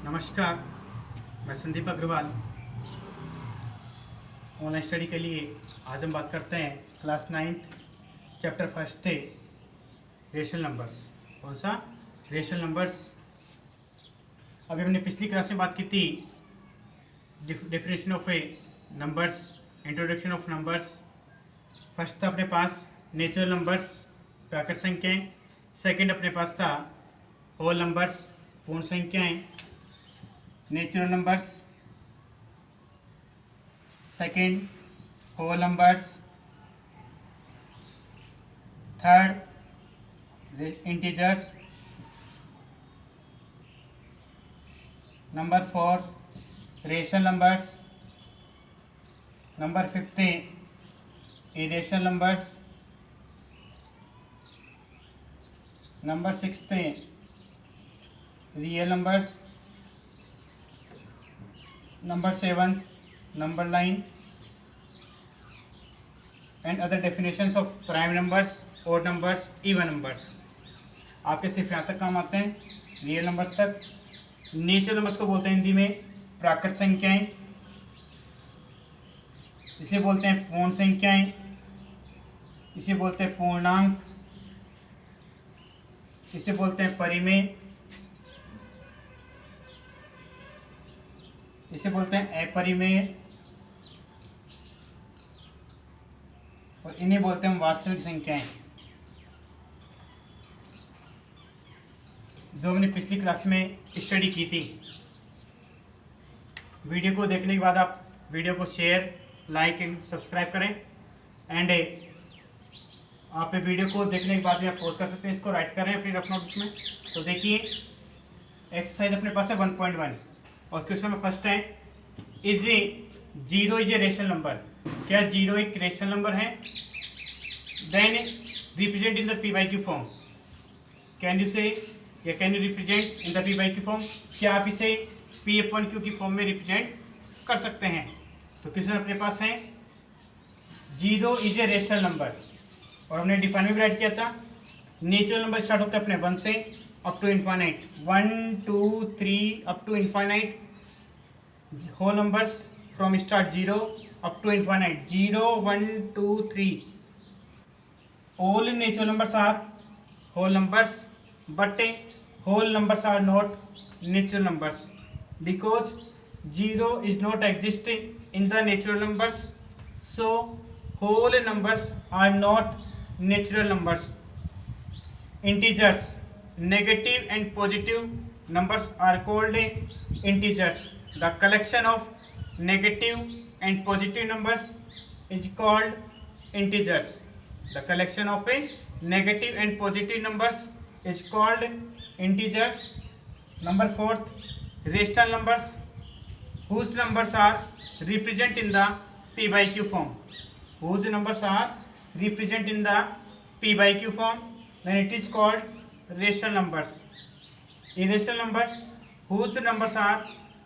नमस्कार, मैं Sandeep Agarwal. Online study के लिए आज हम बात करते हैं क्लास 9th चैप्टर फर्स्ट है रेशनल नंबर्स। कौन सा? Rational numbers. अभी हमने पिछली क्लास में बात की थी definition of A numbers, introduction of numbers. First था अपने पास नेचुरल नंबर्स, प्राकृत संख्याएं। सेकंड अपने पास था होल नंबर्स, पूर्ण संख्याएं। Natural numbers, second whole numbers, third integers, number fourth rational numbers, number fifth irrational numbers, number sixth real numbers, number seven number line and other definitions of prime numbers, odd numbers, even numbers. आपके सिर्फ यहाँ तक काम आते हैं, real numbers तक। Natural numbers को बोलते हैं हिंदी में प्राकृत संख्याएं, इसे बोलते हैं पूर्ण संख्याएं, इसे बोलते हैं पूर्णांक, इसे बोलते हैं परिमेय, इसे बोलते हैं अपरिमेय, और इन्हें बोलते हैं वास्तविक संख्याएं। जो हमने पिछली क्लास में स्टडी की थी। वीडियो को देखने के बाद आप वीडियो को शेयर, लाइक एंड सब्सक्राइब करें। एंड आप वीडियो को देखने के बाद भी आप पोस्ट कर सकते हैं, इसको राइट करें अपनी रफ नोट में। तो देखिए एक्सरसाइज अपने पास है 1.1 और क्वेश्चन में फर्स्ट है is a zero is a rational number. क्या जीरो एक रेशनल नंबर है? Then represent in the p by q form. Can you say या can you represent in the p by q form? क्या आप इसे p upon q की form में represent कर सकते हैं? तो क्वेश्चन अपने पास है zero is a rational number और हमने डिफाइन में राइट किया था। नेचुरल नंबर स्टार्ट होता है अपने 1 से up to infinite, 1 2 3 up to infinite. Whole numbers from start 0 up to infinite, 0 1 2 3। All natural numbers are whole numbers but whole numbers are not natural numbers because 0 is not exist in the natural numbers, so whole numbers are not natural numbers. Integers, negative and positive numbers are called integers. The collection of negative and positive numbers is called integers. The collection of a negative and positive numbers is called integers. Number fourth, rational numbers whose numbers are represent in the p by q form. Whose numbers are represent in the p by q form, then it is called rational numbers. Irrational numbers whose numbers are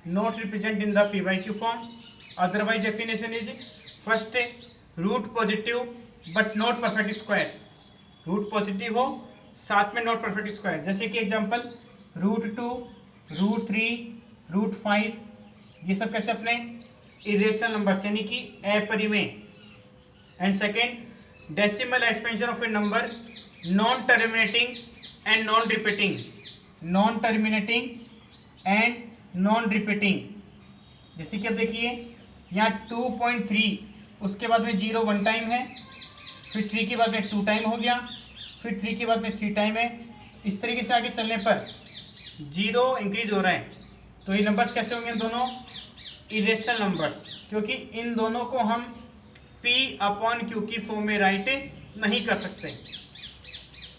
not represent in the p by q form. Otherwise definition is first root positive but not perfect square. Root positive हो साथ में not perfect square, जैसे कि example √2, √3, √5, ये सब कैसे अपने irrational numbers यानी कि अपरिमेय। And second decimal expansion of a number non terminating and non repeating. Non terminating and non repeating, जैसे कि अब देखिए यहाँ 2.3, उसके बाद में 0 1 टाइम है, फिर 3 के बाद में 2 टाइम हो गया, फिर 3 के बाद में 3 टाइम है। इस तरीके से आगे चलने पर 0 इंक्रीज हो रहा है। तो ये नंबर्स कैसे होंगे? दोनों इरेशनल नंबर्स, क्योंकि इन दोनों को हम p अपॉन q की फॉर्म में राइट नहीं कर सकते।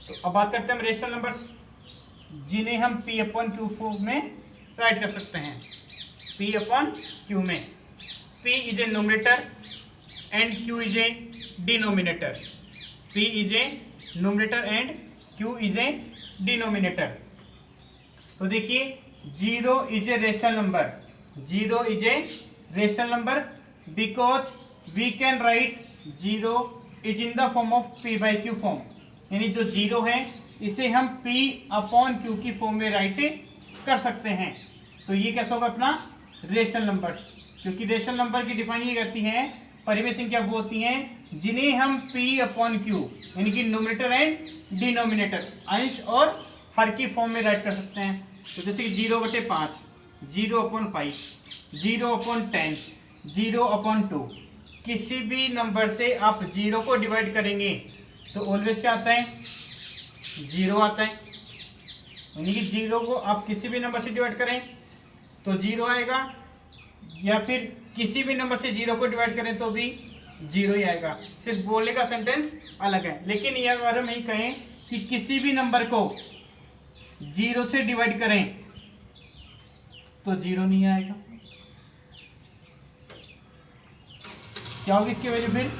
तो अब बात करते हैं हम रेशनल नंबर्स जिन्हें हम p अपॉन q फॉर्म में राइट कर सकते हैं। p अपॉन q में p is a nominator and q is a denominator. p is a nominator and q is a denominator. तो देखिए 0 is a rational number, 0 is a rational number because we can write 0 is in the form of p by q form, यानी जो 0 है इसे हम p upon q की form में write कर सकते हैं। तो ये कैसा होगा अपना रेशनल नंबर, क्योंकि रेशनल नंबर की डिफाइन ये करती है परिमेय संख्या वो होती हैं जिन्हें हम P/Q यानी कि न्यूमरेटर एंड डिनोमिनेटर अंश और हर की फॉर्म में राइट कर सकते हैं। तो जैसे कि 0/5, 0/5, 0/10, 0/2, किसी भी नंबर से आप 0 को डिवाइड करेंगे तो ऑलवेज क्या आता है, 0 आता है। यानी कि 0 को आप किसी भी नंबर से डिवाइड करें तो 0 आएगा, या फिर किसी भी नंबर से 0 को डिवाइड करें तो भी 0 ही आएगा। सिर्फ बोलने का सेंटेंस अलग है, लेकिन ये अगर हम यही कहें कि किसी भी नंबर को 0 से डिवाइड करें तो 0 नहीं आएगा। क्या होगी इसकी वैल्यू फिर,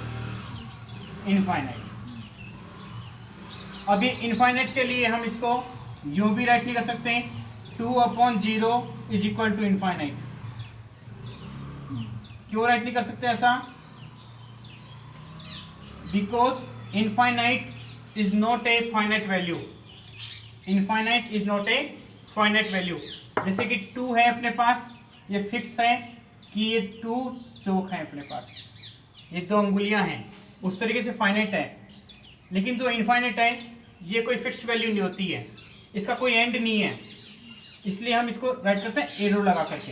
इनफाइनाइट। अभी इनफाइनाइट के लिए हम इसको यूं भी राइट नहीं कर सकते, 2/0 इज इक्वल टू इनफाइनाइट। क्यों राइट नहीं कर सकते ऐसा, because infinite is not a finite value. Infinite is not a finite value. जैसे कि 2 है अपने पास, ये फिक्स है कि ये 2 चौक है अपने पास, ये 2 अंगुलियां हैं, उस तरीके से फाइनाइट है। लेकिन जो इनफाइनाइट है ये कोई फिक्स वैल्यू नहीं होती है, इसका कोई एंड नहीं है, इसलिए हम इसको राइट करते हैं एरो लगा करके।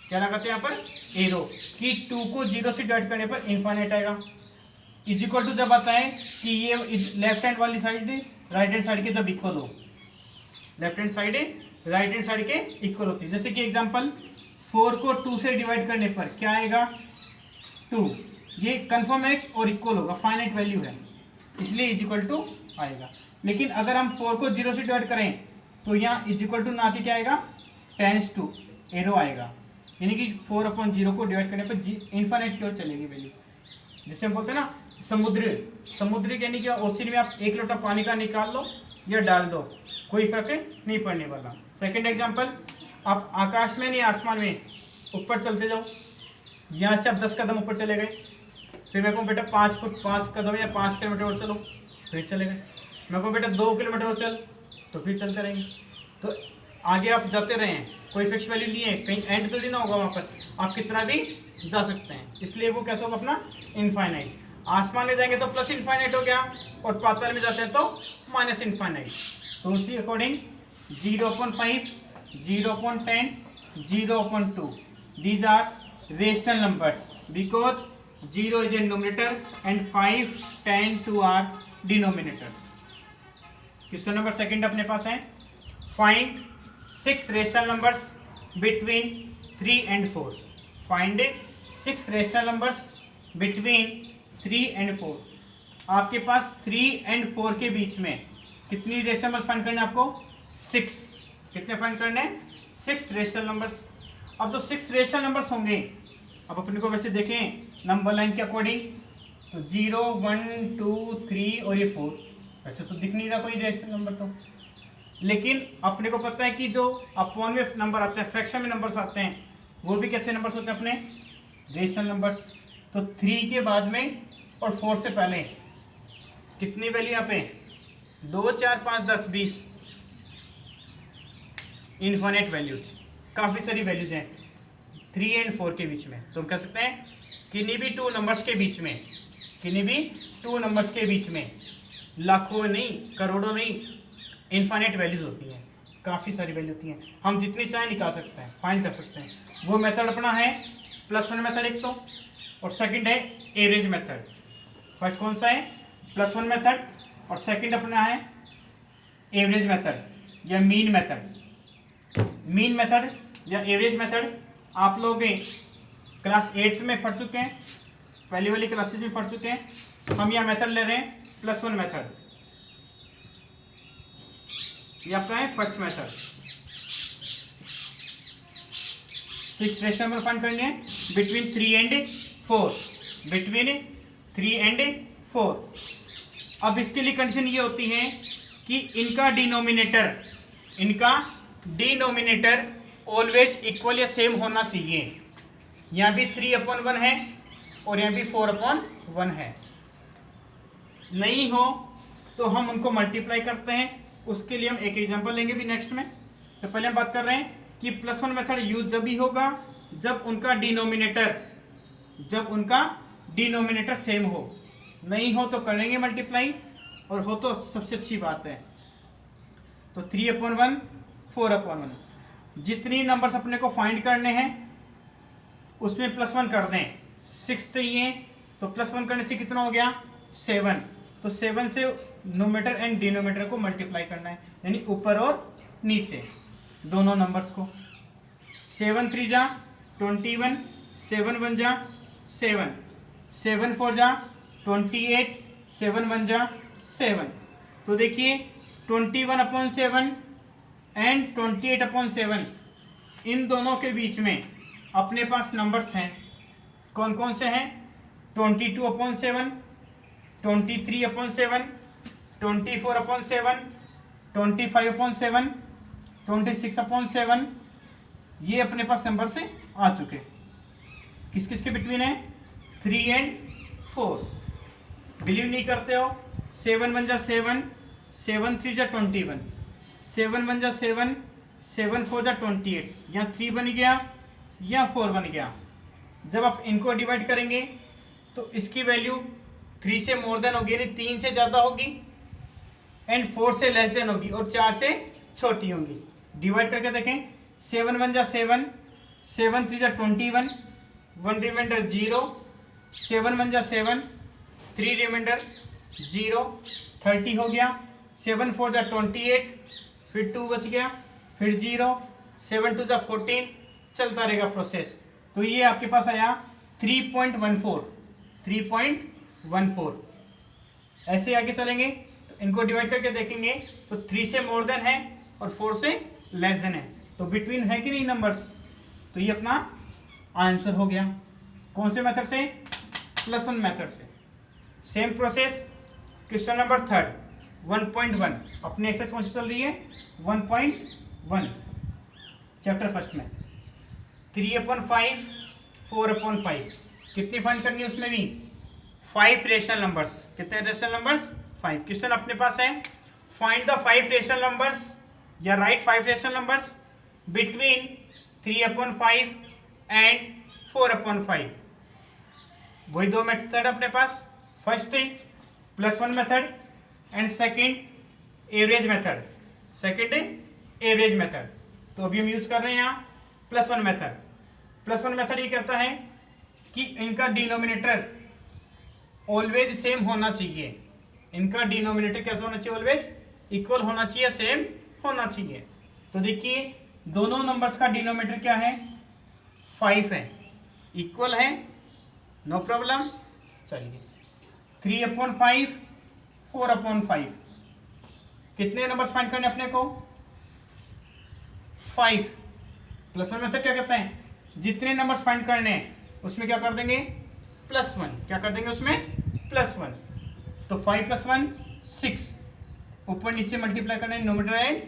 क्या लगाते हैं यहाँ पर, एरो, कि 2 को 0 से डिवाइड करने पर इनफाइनाइट आएगा। इज इक्वल टू जब आता है कि ये लेफ्ट हैंड वाली साइड राइट हैंड साइड के जब इक्वल हो, left hand side right hand side के इक्वल होती है। जैसे कि एग्जांपल 4 को 2 से डिवाइड करने पर क्या आएगा, 2, ये कंफर्म है और इक्वल होगा, फाइनाइट वैल्यू है, इसलिए इज इक्वल टू आएगा। लेकिन अगर हम 4 को 0 से डिवाइड करें तो यहाँ इज इक्वल टू ना के क्या आएगा, टेंस टू, एरो आएगा, यानी कि 4/0 को डिवाइड करने पर इनफाइनाइट की ओर चलेगी वैल्यू। जैसे हम बोलते हैं ना समुद्र यानी कि ओशन में आप 1 लोटा पानी का निकाल लो या डाल दो, कोई फर्क नहीं पड़ने वाला। सेकंड एग्जांपल, आप आकाश में नहीं आसमान में ऊपर चलते जाओ, यहाँ से आप 10 कदम ऊपर चले गए, फिर मैं कहूँ बेटा 5 कदम या 5 किलोमीटर और चलो, फिर चले गए। मैं कहूँ बेटा 2 किलोमीटर और चल, तो फिर चलते रहेंगे। तो आगे आप जाते रहें, कोई फिक्स वैल्यू नहीं है, कहीं एंड तो नहीं ना होगा, वहाँ पर आप कितना भी जा सकते हैं, इसलिए वो कैसा होगा अपना इनफाइनाइट। आसमान में जाएंगे तो प्लस इनफाइनाइट हो गया, और पाताल में जाते हैं तो माइनस इनफाइनाइट। तो उसी according 0/5, 0/10, 0/2 these are rational numbers because 0 is a numerator and 5, 10, 2 are denominators. Question number second अपने पास है, find 6 rational numbers between 3 and 4. Find 6 rational numbers between 3 and 4. आपके पास 3 and 4 के बीच में कितनी रेशनल नंबर्स फाइंड करने आपको, 6। कितने फाइंड करने, 6 रेशनल नंबर्स। अब तो 6 रेशनल नंबर्स होंगे, अब अपने को वैसे देखें नंबर लाइन के अकॉर्डिंग, तो 0, 1, 2, 3 और ये 4, वैसे तो दिख नहीं रहा कोई रेशनल नंबर तो। लेकिन अपने को पता है कि जो अपॉन में नंबर आते हैं, फ्रैक्शन में नंबर्स आते हैं, वो भी कैसे नंबर्स होते हैं अपने, रेशनल नंबर्स। तो 3 के बाद में और 4 से पहले कितनी वैल्यू यहाँ पे, 2, 4, 5, 10, 20 इनफाइनाइट वैल्यूज, काफ़ी सारी वैल्यूज हैं 3 and 4 के बीच में। तो हम कह सकते हैं किन्हीं भी 2 नंबर्स के बीच में, किन्हीं भी 2 नंबर्स के बीच में लाखों नहीं, करोड़ों नहीं, इनफाइनाइट वैल्यूज होती हैं, काफ़ी सारी वैल्यू होती हैं, हम जितनी चाहे निकाल सकते हैं, फाइंड कर सकते हैं। वो मेथड अपना है +1 मेथड एक तो, और सेकंड है एवरेज मेथड। फर्स्ट कौन सा है, +1 मेथड, और सेकंड अपना है एवरेज मेथड या मीन मेथड। मीन मेथड या एवरेज मेथड आप लोग क्लास 8 में पढ़ चुके हैं, पहली वाली क्लासेज में पढ़ चुके हैं। हम यह मेथड ले रहे हैं +1 मेथड, ये आपका है first method. 6 rational number find करने हैं बिटवीन 3 and 4, बिटवीन 3 and 4। अब इसके लिए कंडीशन ये होती है कि इनका डिनोमिनेटर ऑलवेज इक्वल या सेम होना चाहिए। यहाँ भी 3/1 है और यहाँ भी 4/1 है, नहीं हो तो हम उनको मल्टीप्लाई करते हैं। उसके लिए हम एक एग्जांपल लेंगे भी नेक्स्ट में। तो पहले हम बात कर रहे हैं कि +1 मेथड यूज जब भी होगा जब उनका डिनोमिनेटर सेम हो, नहीं हो तो करेंगे मल्टीप्लाई, और हो तो सबसे अच्छी बात है। तो 3/1 4/1, जितनी नंबर्स अपने को फाइंड करने हैं उसमें +1 कर दें। 6 चाहिए तो +1 करने से कितना हो गया 7, तो 7 से नोमीटर एंड डिनोमीटर को मल्टीप्लाई करना है, यानी ऊपर और नीचे दोनों नंबर्स को। 7 3 जा 21, 7 1 जा 7, 7 4 जा 28, 7 1 जा 7। तो देखिए 21/7 एंड 28/7 इन दोनों के बीच में अपने पास नंबर्स हैं। कौन कौन से हैं? 22/7, 23/7, 24/7, 25/7, 26/7, ये अपने पास नंबर से आ चुके। किस किस के बिटवीन है? 3 एंड 4। बिलीव नहीं करते हो? 7 1 जा 7, 7 3 जा 21, 7 1 जा 7, 7 4 जा 28, यहाँ 3 बन गया या 4 बन गया। जब आप इनको डिवाइड करेंगे तो इसकी वैल्यू 3 से मोर देन होगी, यानी 3 से ज़्यादा होगी, एंड 4 से लेस देन होगी, और 4 से छोटी होगी। डिवाइड करके देखें, 7 1 जा 7, 7 3 जा 21, 1 रिमाइंडर 0, 7 1 जा 7, 3 रिमाइंडर 0, 30 हो गया। 7 4 जा 28, फिर 2 बच गया, फिर 0, 7 2 जा 14, चलता रहेगा प्रोसेस। तो ये आपके पास आया 3.14। ऐसे आगे चलेंगे तो इनको डिवाइड करके देखेंगे तो 3 से मोर देन है और 4 से लेस देन है, तो बिटवीन है कि नहीं नंबर्स, तो ये अपना आंसर हो गया। कौन से मेथड से? +1 मेथड से। Same process question number 3 1.1। अपनी एक्सरसाइज कौन सी चल रही है? 1.1 चैप्टर फर्स्ट में। 3/5 4/5 कितनी फाइंड करनी है? उसमें भी 5 रेशनल नंबर्स। कितने रेशनल नंबर्स? 5। क्वेश्चन अपने पास है फाइंड द 5 रेशनल नंबर्स या write 5 rational numbers between 3/5 and 4/5। वही दो मेथड अपने पास, first +1 method and second average method. तो अभी हम यूज कर रहे हैं यहाँ +1 मेथड। +1 मेथड ये कहता है कि इनका डिनोमिनेटर ऑलवेज सेम होना चाहिए। इनका डिनोमिनेटर कैसा होना चाहिए? ऑलवेज इक्वल होना चाहिए, सेम होना चाहिए। तो देखिए दोनों नंबर्स का डिनोमिनेटर क्या है? 5 है, इक्वल है, नो प्रॉब्लम। चलिए 3/5 4/5 कितने नंबर्स फाइंड करने अपने को? 5। +1 मेथड क्या कहता है? जितने नंबर्स फाइंड करने हैं उसमें क्या कर देंगे? +1। क्या कर देंगे उसमें? +1। तो 5 + 1 6, ऊपर नीचे मल्टीप्लाई करना है नोमिनेटर एंड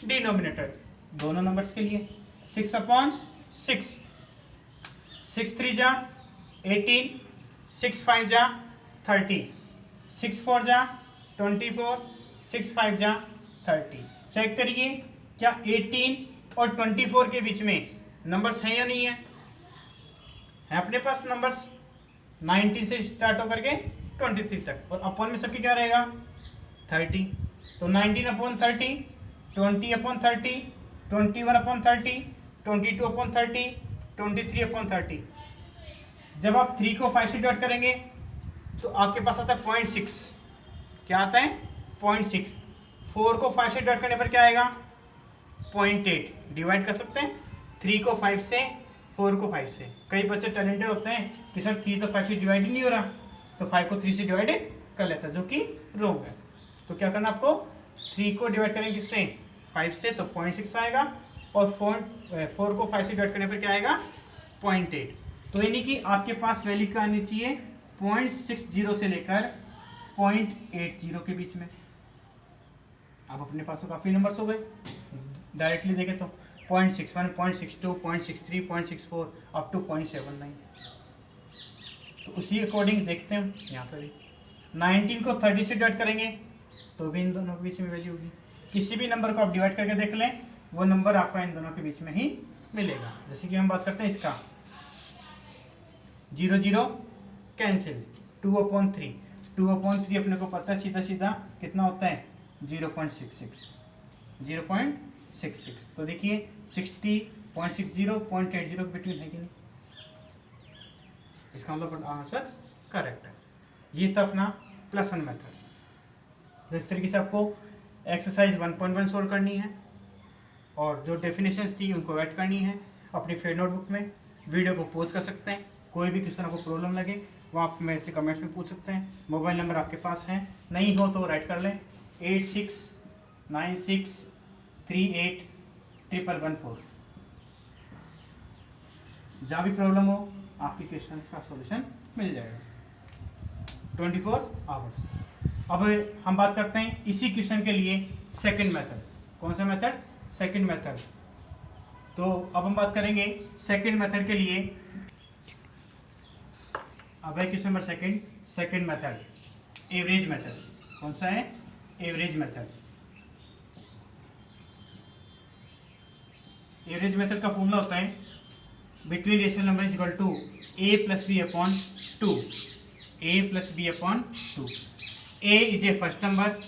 डिनोमिनेटर दोनों नंबर्स के लिए। 6/6, 6 3 जा 18, 6 5 जा 30, 6 4 जा 24, 6 5 जा 30। चेक करिए क्या 18 और 24 के बीच में नंबर्स हैं या नहीं है? अपने पास नंबर्स 19 से स्टार्ट होकर के 23 तक, और अपन में सबके क्या रहेगा? 30। तो 19/30, 20/30, 21/30, 22/30, 23/30। जब आप 3 को 5 से डिवाइड करेंगे तो आपके पास आता है 0.6। क्या आता है? 0.6। 4 को 5 से डिवाइड करने पर क्या आएगा? 0.8। डिवाइड कर सकते हैं 3 को 5 से, 4 को 5 से। कई बच्चे टैलेंटेड होते हैं कि सर 3 तो 5 से डिवाइड ही नहीं हो रहा, तो 5 को 3 से डिवाइड कर लेता है, जो कि रॉन्ग है। तो क्या करना आपको? 3 को डिवाइड करेंगे किससे? 5 से, तो 0.6 आएगा, और 4 को 5 से डिवाइड करने पर क्या आएगा? 0.8। तो यानी कि आपके पास वैल्यू क्या आनी चाहिए? 0.60 से लेकर 0.80 के बीच में। अब अपने पास तो काफ़ी नंबर्स हो गए, डायरेक्टली देखें तो 0.61, 0.62, 0.63, 0.64 अप टू 0.79। तो उसी अकॉर्डिंग देखते हैं यहाँ पर भी 19 को 30 से डिवाइड करेंगे तो भी इन दोनों के बीच में वैल्यू होगी। किसी भी नंबर को आप डिवाइड करके देख लें वो नंबर आपका इन दोनों के बीच में ही मिलेगा। जैसे कि हम बात करते हैं इसका 0 0 कैंसिल, 2/3, 2/3 अपने को पता है सीधा सीधा कितना होता है 0.66, 0.66। तो देखिए 60.60 0.80 के बिटवीन है कि नहीं, इसका मतलब आंसर करेक्ट है। ये था अपना +1 मेथड। तो इस तरीके से आपको एक्सरसाइज 1.1 सोल्व करनी है और जो डेफिनेशंस थी उनको ऐड करनी है अपनी फेयर नोटबुक में। वीडियो को पॉज कर सकते हैं, कोई भी किसी को प्रॉब्लम लगे वो आप मेरे से कमेंट्स में पूछ सकते हैं। मोबाइल नंबर आपके पास है, नहीं हो तो राइट कर लें 8696381114। जहाँ भी प्रॉब्लम हो आपकी क्वेश्चन का सॉल्यूशन मिल जाएगा 24 आवर्स। अब हम बात करते हैं इसी क्वेश्चन के लिए सेकंड मेथड। कौन सा मेथड? Second method. तो अब हम बात करेंगे सेकंड मेथड के लिए। अब है question number second method, average method. कौन सा है? Average method. एवरेज मेथड का फॉर्मूला होता है between rational number is equal to a plus b upon 2, a plus b upon 2। a is a first number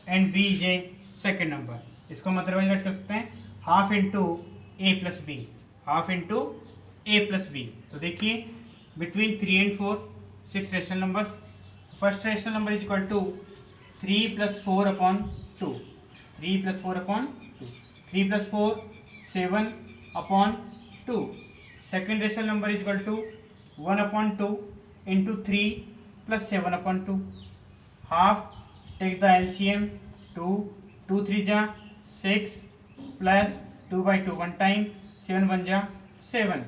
and b is a second number. इसको मतलब write कर सकते हैं half into a plus b, half into a plus b. तो देखिए between 3 and 4 6 rational numbers. First rational number is equal to 3 + 4 upon 2, 3 + 4 upon 2, 3 + 4 7 upon 2। Second rational number is equal to 1/2 into 3 + 7 upon 2। Half take the LCM 2, 2 3 जा 6 plus 2/2 1 time 7 1 जा 7,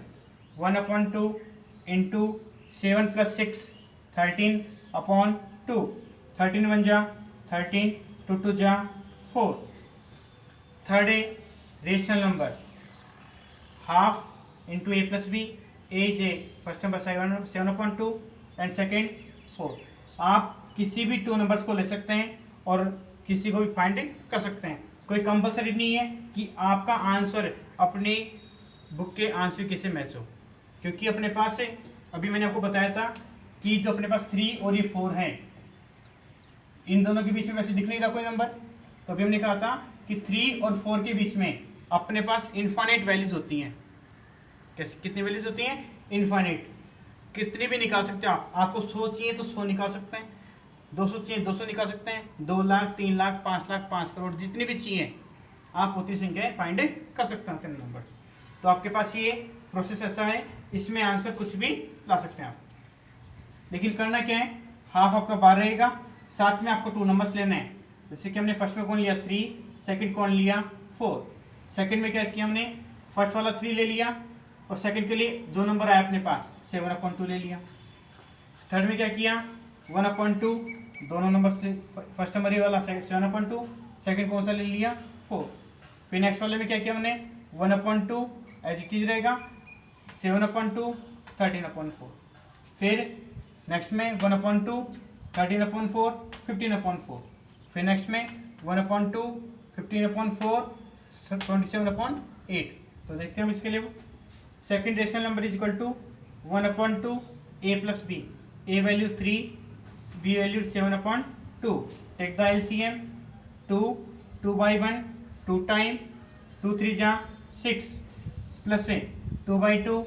1/2 into 7 + 6 13 upon 2, 13 1 जा 13, 2 2 जा 4। Third है rational number half into a plus b, a is a first number 7/2 and second 4। आप किसी भी 2 numbers को ले सकते हैं और किसी को भी फाइंड कर सकते हैं। कोई कंपलसरी नहीं है कि आपका आंसर अपनी बुक के आंसर के से मैच हो, क्योंकि अपने पास से अभी मैंने आपको बताया था कि जो अपने पास 3 और ये 4 हैं, इन दोनों के बीच में वैसे दिख नहीं रहा कोई नंबर। तो अभी हमने कहा था कि 3 और 4 के बीच में अपने पास इनफाइनाइट वैल्यूज होती हैं। कितनी वैल्यूज होती हैं? इनफाइनाइट। कितनी भी निकाल सकते हो आप। आपको 100 चाहिए तो 100 निकाल सकते हैं, 200 चाहिए 200 निकाल सकते हैं, 2 लाख 3 लाख 5 लाख 5 करोड़ जितनी भी चाहिए आप उतनी संख्याएं फाइंड कर सकते हैं नंबर्स। तो आपके पास ये प्रोसेस ऐसा है, इसमें आंसर कुछ भी ला सकते हैं आप। लेकिन करना क्या है, हाफ आपका 12 रहेगा, साथ में आपको 2 नंबर्स लेने हैं। जैसे कि हमने फर्स्ट में कौन लिया 3, सेकंड कौन लिया 4। सेकंड में क्या किया हमने, फर्स्ट वाला 3 ले लिया और सेकंड के लिए जो नंबर आया अपने पास 7/2 ले लिया। थर्ड में क्या किया 1/2, दोनों नंबर से फर्स्ट नंबर ये वाला 7/2, सेकंड कौन सा ले लिया 4। फिर नेक्स्ट वाले में क्या किया हमने 1/2 एज इट इज रहेगा, 7/2 13/4। फिर नेक्स्ट में 1/2 13/4 15/4। फिर नेक्स्ट में 1/2 15/4 27/8। तो देखते हैं हम इसके लिए second rational number is equal to 1/2 a plus b, a value 3, b value 7/2। Take the LCM 2, 2/1 2 time 2 3 जा 6 प्लस से 2/2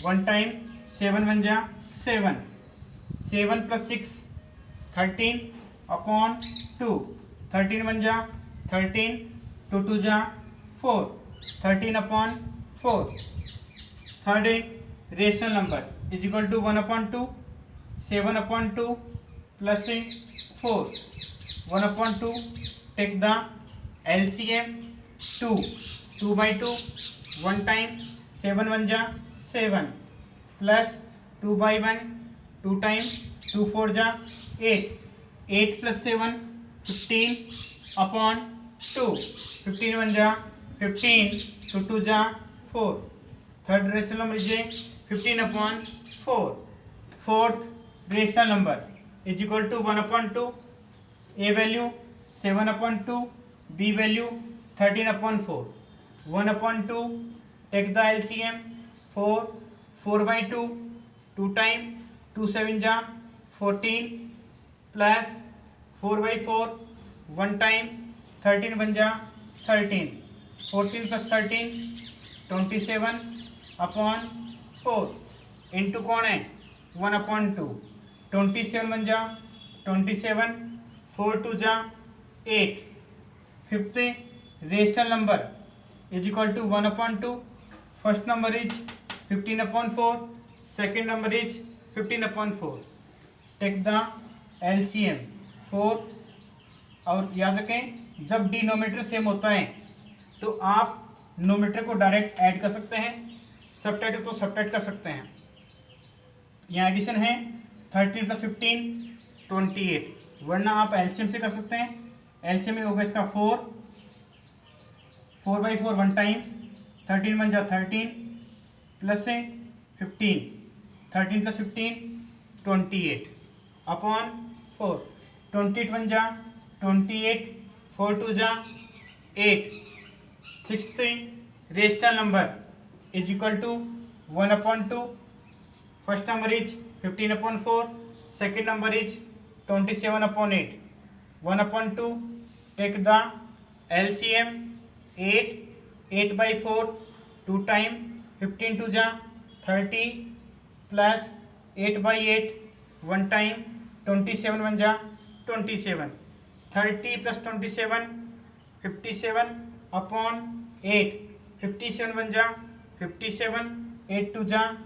1 टाइम 7 1 जा 7, 7 + 6 13/2, 13 1 जा 13, 2 2 जा 4, 13/4। Third rational number is equal to 1/2 7/2 plus 4, 1/2 take the LCM 2, 2/2 1 time 7 1 जा 7 प्लस 2/1 2 टाइम 2 4 जा 8, 8 + 7 15/2, 15 1 जा 15, 2 2 जा 4। Third rational number is 15/4। Fourth rational number is equal to 1/2, a value 7/2, b value 13/4, 1/2, take the LCM 4, 4/2, 2 time 2 7 जा 14 plus 4/4, 1 time 13 बन जा 13, 14 plus 13 27/4 into कौन है 1/2, 27 बन जा 27, 4 2 जा 8, fifth rational number is equal to 1/2, first number is 15/4, second number is 15/4, take the LCM 4, और याद रखें जब डिनोमिनेटर सेम होता है तो आप नोमीटर को डायरेक्ट ऐड कर सकते हैं, सबट्रैक्ट तो सबट्रैक्ट कर सकते हैं। यहाँ एडिशन है 13 + 15 28, वरना आप एलसीएम से कर सकते हैं। एलसीएम में होगा इसका 4, 4/4 1 टाइम 13 बन जा 13 प्लस से 15, 13 + 15 28/4, 28 बन जा 28, 4 2 जा 8, sixth rational number is equal to 1/2, first number is 15/4, second number is 27/8, 1/2, take the LCM 8, 8/4, 2 time 15 2 जा 30 प्लस 8/8, 1 टाइम 27 बन जा 27, 30 + 27 57/8, 57 बन जा 57, 8 2 जा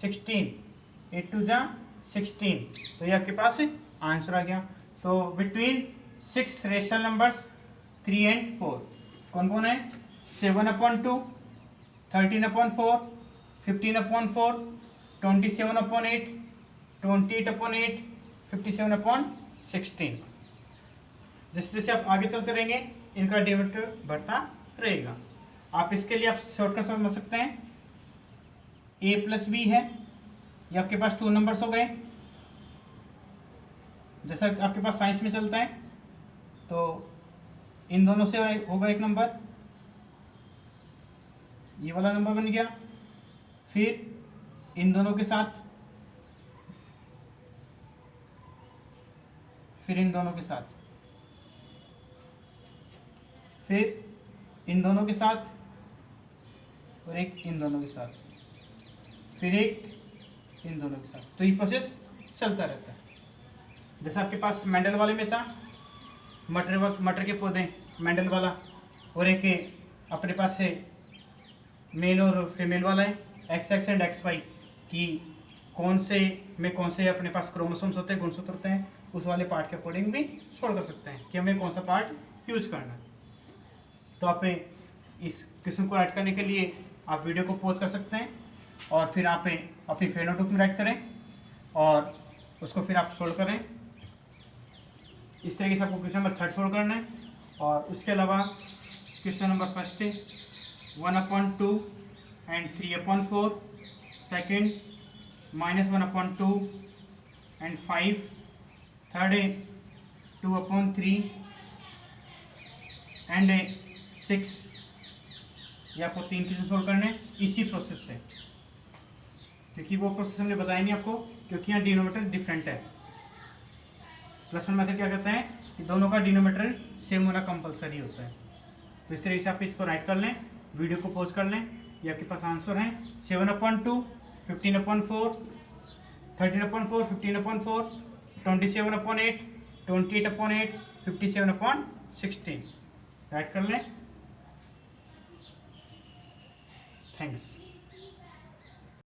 16, 8 2 जा 16, तो ये आपके पास आंसर आ गया। तो बिटवीन 6 रेशनल नंबर्स 3 and 4 कौन कौन है 7/2, 13/4, 15/4, 27/8, 28/8, 57/16। जैसे जैसे आप आगे चलते रहेंगे इनका डिनोमिनेटर बढ़ता रहेगा। आप इसके लिए आप शॉर्टकट समझ सकते हैं, a + b है, ये आपके पास 2 नंबर्स हो गए। जैसा आपके पास साइंस में चलता है तो इन दोनों से होगा एक नंबर, ये वाला नंबर बन गया, फिर इन दोनों के साथ, फिर इन दोनों के साथ, फिर इन दोनों के साथ और एक इन दोनों के साथ, फिर एक इन दोनों के साथ। तो ये प्रोसेस चलता रहता है। जैसा आपके पास मेंडल वाले में था मटर के पौधे मेंडल वाला, और एक अपने पास से मेल और फीमेल वाला है XX एंड XY कि कौन से में कौन से अपने पास क्रोमोसोम्स होते हैं, गुणसूत्र होते हैं, उस वाले पार्ट के अकॉर्डिंग भी सोल्व कर सकते हैं कि हमें कौन सा पार्ट यूज करना है। तो आप इस क्वेश्चन को राइट करने के लिए आप वीडियो को पॉज कर सकते हैं और फिर आप अपनी फेयर नोटबुक में राइट करें और उसको फिर आप सोल्व करें। इस तरीके से आपको क्वेश्चन नंबर 3 सोल्व करना है। और उसके अलावा question number 1 1/2 and 3/4, second -1/2 and 5, third 2/3 and 6। ये आपको 3 क्वेश्चन सोल्व करने हैं इसी प्रोसेस से, क्योंकि वो प्रोसेस हमने बताया नहीं आपको, क्योंकि यहाँ डिनोमिनेटर डिफरेंट है। +1 मेथड क्या कहते हैं कि दोनों का डिनोमिनेटर सेम होना कंपलसरी होता है। तो इस तरीके से आप इसको राइट कर लें, वीडियो को पॉज कर लें। ये आपके पास आंसर है 7/2, 15/4, 13/4, 15/4, 27/8, 28/8, 57/16 राइट कर लें। थैंक्स।